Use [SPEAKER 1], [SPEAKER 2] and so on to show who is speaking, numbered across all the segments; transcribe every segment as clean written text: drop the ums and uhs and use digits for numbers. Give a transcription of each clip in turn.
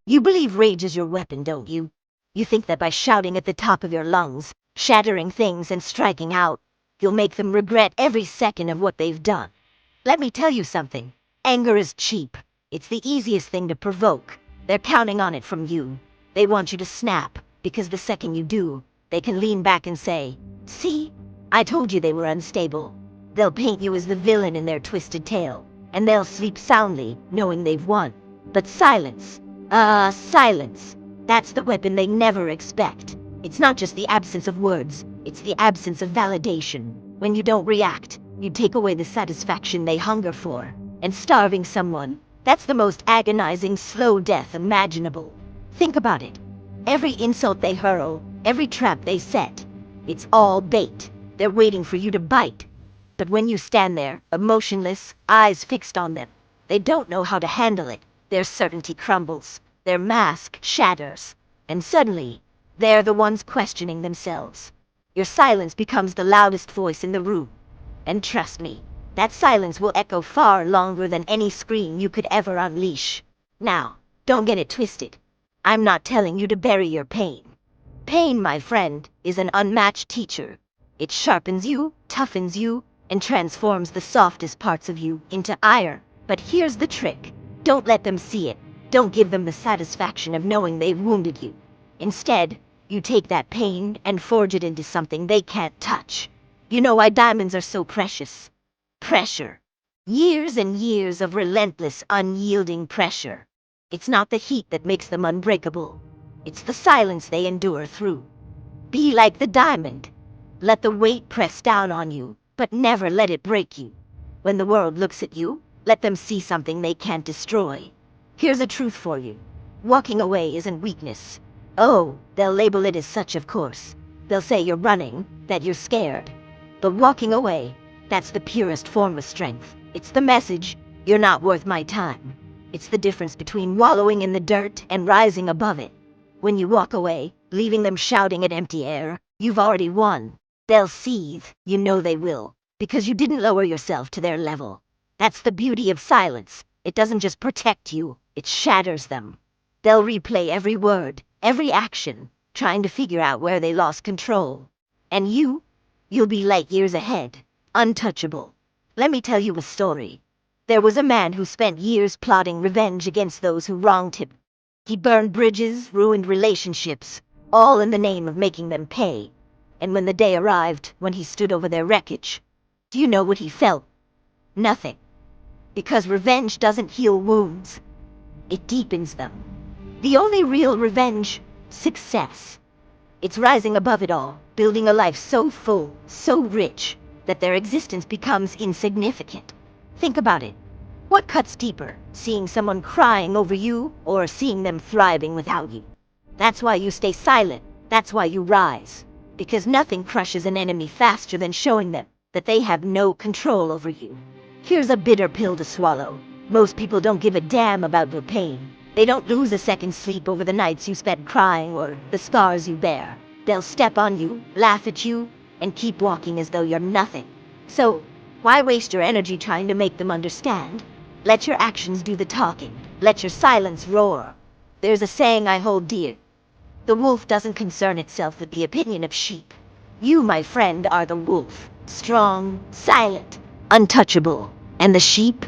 [SPEAKER 1] You believe rage is your weapon, don't you? You think that by shouting at the top of your lungs, shattering things and striking out, you'll make them regret every second of what they've done. Let me tell you something. Anger is cheap. It's the easiest thing to provoke. They're counting on it from you. They want you to snap, because the second you do, they can lean back and say, "See? I told you they were unstable." They'll paint you as the villain in their twisted tale, and they'll sleep soundly, knowing they've won. But silence, silence, that's the weapon they never expect. It's not just the absence of words, it's the absence of validation. When you don't react, you take away the satisfaction they hunger for. And starving someone, that's the most agonizing, slow death imaginable. Think about it. Every insult they hurl, every trap they set, it's all bait. They're waiting for you to bite. But when you stand there, emotionless, eyes fixed on them, they don't know how to handle it. Their certainty crumbles, their mask shatters, and suddenly, they're the ones questioning themselves. Your silence becomes the loudest voice in the room. And trust me, that silence will echo far longer than any scream you could ever unleash. Now, don't get it twisted. I'm not telling you to bury your pain. Pain, my friend, is an unmatched teacher. It sharpens you, toughens you, and transforms the softest parts of you into iron. But here's the trick. Don't let them see it. Don't give them the satisfaction of knowing they've wounded you. Instead, you take that pain and forge it into something they can't touch. You know why diamonds are so precious? Pressure. Years and years of relentless, unyielding pressure. It's not the heat that makes them unbreakable. It's the silence they endure through. Be like the diamond. Let the weight press down on you, but never let it break you. When the world looks at you, let them see something they can't destroy. Here's a truth for you. Walking away isn't weakness. Oh, they'll label it as such, of course. They'll say you're running, that you're scared. But walking away, that's the purest form of strength. It's the message, you're not worth my time. It's the difference between wallowing in the dirt and rising above it. When you walk away, leaving them shouting at empty air, you've already won. They'll seethe, you know they will, because you didn't lower yourself to their level. That's the beauty of silence. It doesn't just protect you, it shatters them. They'll replay every word, every action, trying to figure out where they lost control. And you'll be light years ahead, untouchable. Let me tell you a story. There was a man who spent years plotting revenge against those who wronged him. He burned bridges, ruined relationships, all in the name of making them pay. And when the day arrived, when he stood over their wreckage, do you know what he felt? Nothing. Because revenge doesn't heal wounds. It deepens them. The only real revenge, success. It's rising above it all, building a life so full, so rich, that their existence becomes insignificant. Think about it. What cuts deeper, seeing someone crying over you or seeing them thriving without you? That's why you stay silent. That's why you rise. Because nothing crushes an enemy faster than showing them that they have no control over you. Here's a bitter pill to swallow. Most people don't give a damn about your pain. They don't lose a second's sleep over the nights you spent crying or the scars you bear. They'll step on you, laugh at you, and keep walking as though you're nothing. So, why waste your energy trying to make them understand? Let your actions do the talking. Let your silence roar. There's a saying I hold dear. The wolf doesn't concern itself with the opinion of sheep. You, my friend, are the wolf. Strong, silent, untouchable. And the sheep?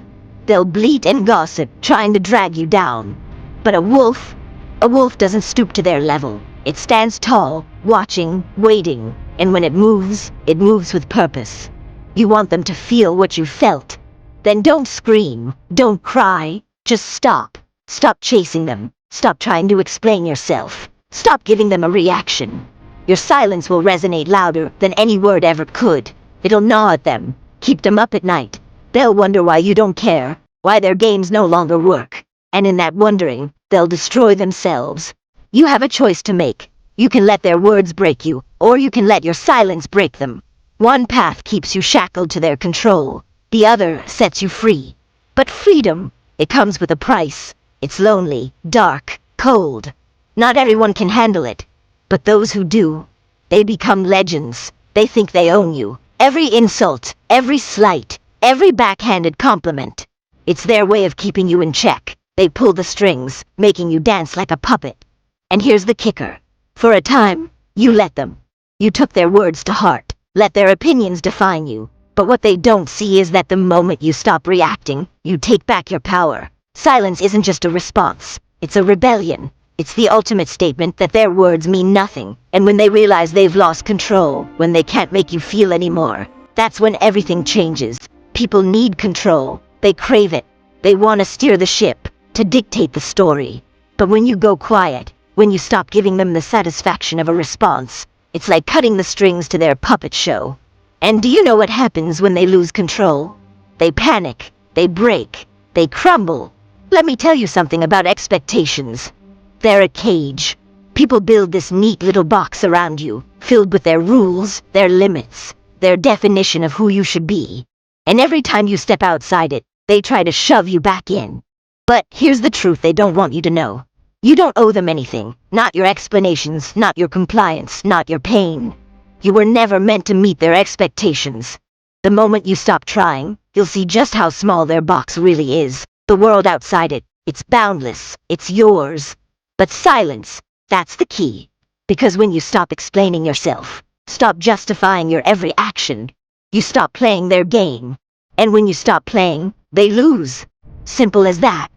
[SPEAKER 1] They'll bleat and gossip, trying to drag you down. But a wolf doesn't stoop to their level. It stands tall, watching, waiting, and when it moves with purpose. You want them to feel what you felt. Then don't scream, don't cry, just stop. Stop chasing them. Stop trying to explain yourself. Stop giving them a reaction. Your silence will resonate louder than any word ever could. It'll gnaw at them, keep them up at night. They'll wonder why you don't care, why their games no longer work. And in that wondering, they'll destroy themselves. You have a choice to make. You can let their words break you, or you can let your silence break them. One path keeps you shackled to their control. The other sets you free. But freedom, it comes with a price. It's lonely, dark, cold. Not everyone can handle it. But those who do, they become legends. They think they own you. Every insult, every slight, every backhanded compliment. It's their way of keeping you in check. They pull the strings, making you dance like a puppet. And here's the kicker. For a time, you let them. You took their words to heart, let their opinions define you. But what they don't see is that the moment you stop reacting, you take back your power. Silence isn't just a response, it's a rebellion. It's the ultimate statement that their words mean nothing. And when they realize they've lost control, when they can't make you feel anymore, that's when everything changes. People need control. They crave it. They want to steer the ship, to dictate the story. But when you go quiet, when you stop giving them the satisfaction of a response, it's like cutting the strings to their puppet show. And do you know what happens when they lose control? They panic, they break, they crumble. Let me tell you something about expectations. They're a cage. People build this neat little box around you, filled with their rules, their limits, their definition of who you should be. And every time you step outside it, they try to shove you back in. But here's the truth they don't want you to know. You don't owe them anything. Not your explanations, not your compliance, not your pain. You were never meant to meet their expectations. The moment you stop trying, you'll see just how small their box really is. The world outside it, it's boundless, it's yours. But silence, that's the key. Because when you stop explaining yourself, stop justifying your every action, you stop playing their game. And when you stop playing, they lose. Simple as that.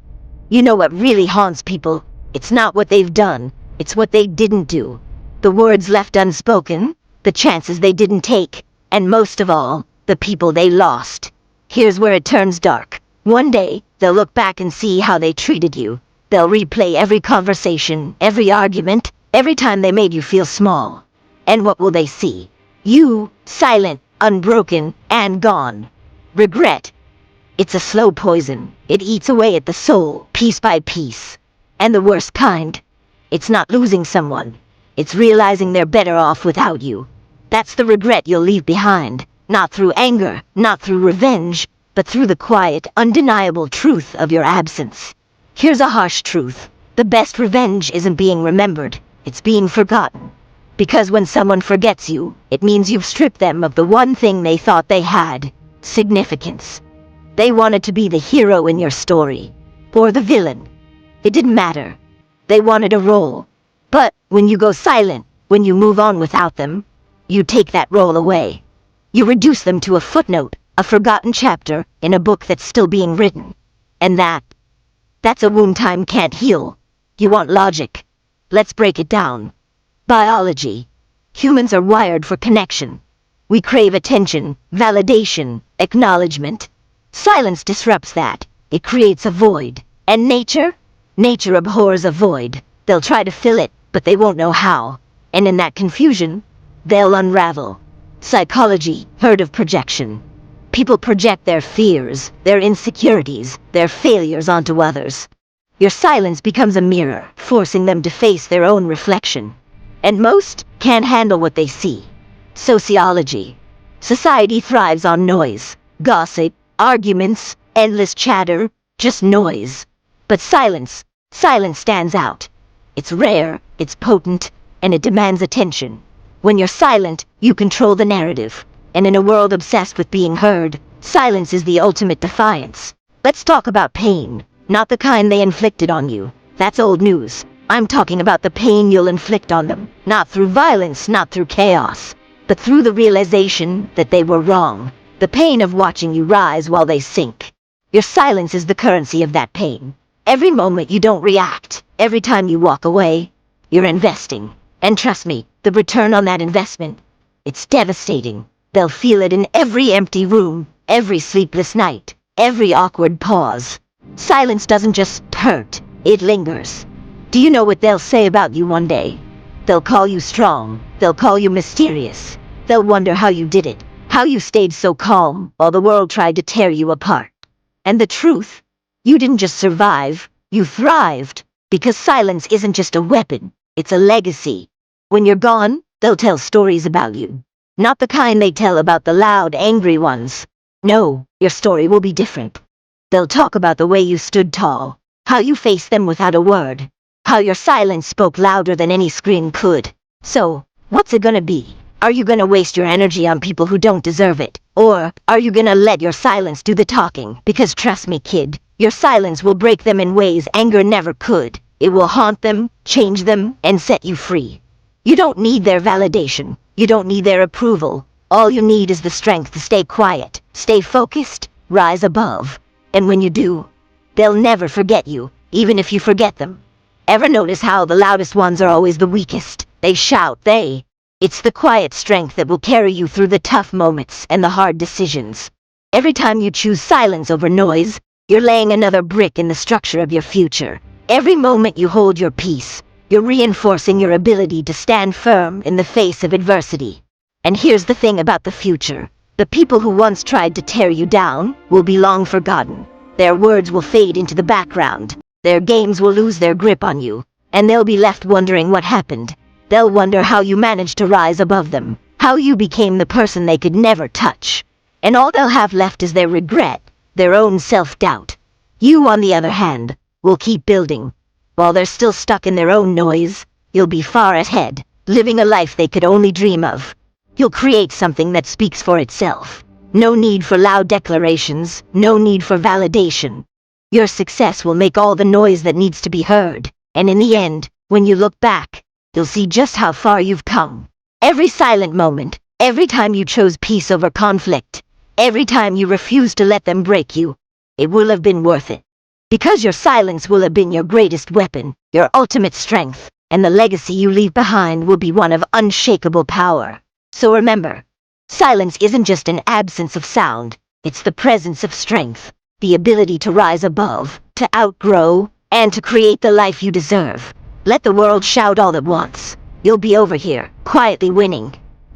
[SPEAKER 1] You know what really haunts people? It's not what they've done, it's what they didn't do. The words left unspoken, the chances they didn't take, and most of all, the people they lost. Here's where it turns dark. One day, they'll look back and see how they treated you. They'll replay every conversation, every argument, every time they made you feel small. And what will they see? You, silent, unbroken, and gone. Regret. It's a slow poison. It eats away at the soul, piece by piece. And the worst kind. It's not losing someone. It's realizing they're better off without you. That's the regret you'll leave behind. Not through anger, not through revenge, but through the quiet, undeniable truth of your absence. Here's a harsh truth. The best revenge isn't being remembered. It's being forgotten. Because when someone forgets you, it means you've stripped them of the one thing they thought they had. Significance. They wanted to be the hero in your story. Or the villain. It didn't matter. They wanted a role. But when you go silent, when you move on without them, you take that role away. You reduce them to a footnote, a forgotten chapter in a book that's still being written. And that's a wound time can't heal. You want logic. Let's break it down. Biology. Humans are wired for connection. We crave attention, validation, acknowledgement. Silence disrupts that. It creates a void. And nature? Nature abhors a void. They'll try to fill it, but they won't know how. And in that confusion, they'll unravel. Psychology, heard of projection. People project their fears, their insecurities, their failures onto others. Your silence becomes a mirror, forcing them to face their own reflection. And most can't handle what they see. Sociology. Society thrives on noise, gossip, arguments, endless chatter, just noise. But silence stands out. It's rare, it's potent, and it demands attention. When you're silent, you control the narrative. And in a world obsessed with being heard, silence is the ultimate defiance. Let's talk about pain, not the kind they inflicted on you. That's old news. I'm talking about the pain you'll inflict on them, not through violence, not through chaos, but through the realization that they were wrong. The pain of watching you rise while they sink. Your silence is the currency of that pain. Every moment you don't react, every time you walk away, you're investing. And trust me, the return on that investment, it's devastating. They'll feel it in every empty room, every sleepless night, every awkward pause. Silence doesn't just hurt, it lingers. Do you know what they'll say about you one day? They'll call you strong, they'll call you mysterious. They'll wonder how you did it, how you stayed so calm while the world tried to tear you apart. And the truth? You didn't just survive, you thrived. Because silence isn't just a weapon, it's a legacy. When you're gone, they'll tell stories about you. Not the kind they tell about the loud, angry ones. No, your story will be different. They'll talk about the way you stood tall, how you faced them without a word, how your silence spoke louder than any scream could. So, what's it gonna be? Are you gonna waste your energy on people who don't deserve it? Or are you gonna let your silence do the talking? Because trust me, kid, Your silence will break them in ways anger never could. It will haunt them, change them, and set you free. You don't need their validation. You don't need their approval. All you need is the strength to stay quiet, stay focused, rise above. And when you do, they'll never forget you, even if you forget them. Ever notice how the loudest ones are always the weakest? They shout, It's the quiet strength that will carry you through the tough moments and the hard decisions. Every time you choose silence over noise, you're laying another brick in the structure of your future. Every moment you hold your peace, you're reinforcing your ability to stand firm in the face of adversity. And here's the thing about the future. The people who once tried to tear you down will be long forgotten. Their words will fade into the background. Their games will lose their grip on you, and they'll be left wondering what happened. They'll wonder how you managed to rise above them, how you became the person they could never touch. And all they'll have left is their regret, their own self-doubt. You, on the other hand, will keep building. While they're still stuck in their own noise, you'll be far ahead, living a life they could only dream of. You'll create something that speaks for itself. No need for loud declarations, no need for validation. Your success will make all the noise that needs to be heard, and in the end, when you look back, you'll see just how far you've come. Every silent moment, every time you chose peace over conflict, every time you refused to let them break you, it will have been worth it. Because your silence will have been your greatest weapon, your ultimate strength, and the legacy you leave behind will be one of unshakable power. So remember, silence isn't just an absence of sound, it's the presence of strength, the ability to rise above, to outgrow, and to create the life you deserve. Let the world shout all it wants. You'll be over here, quietly winning,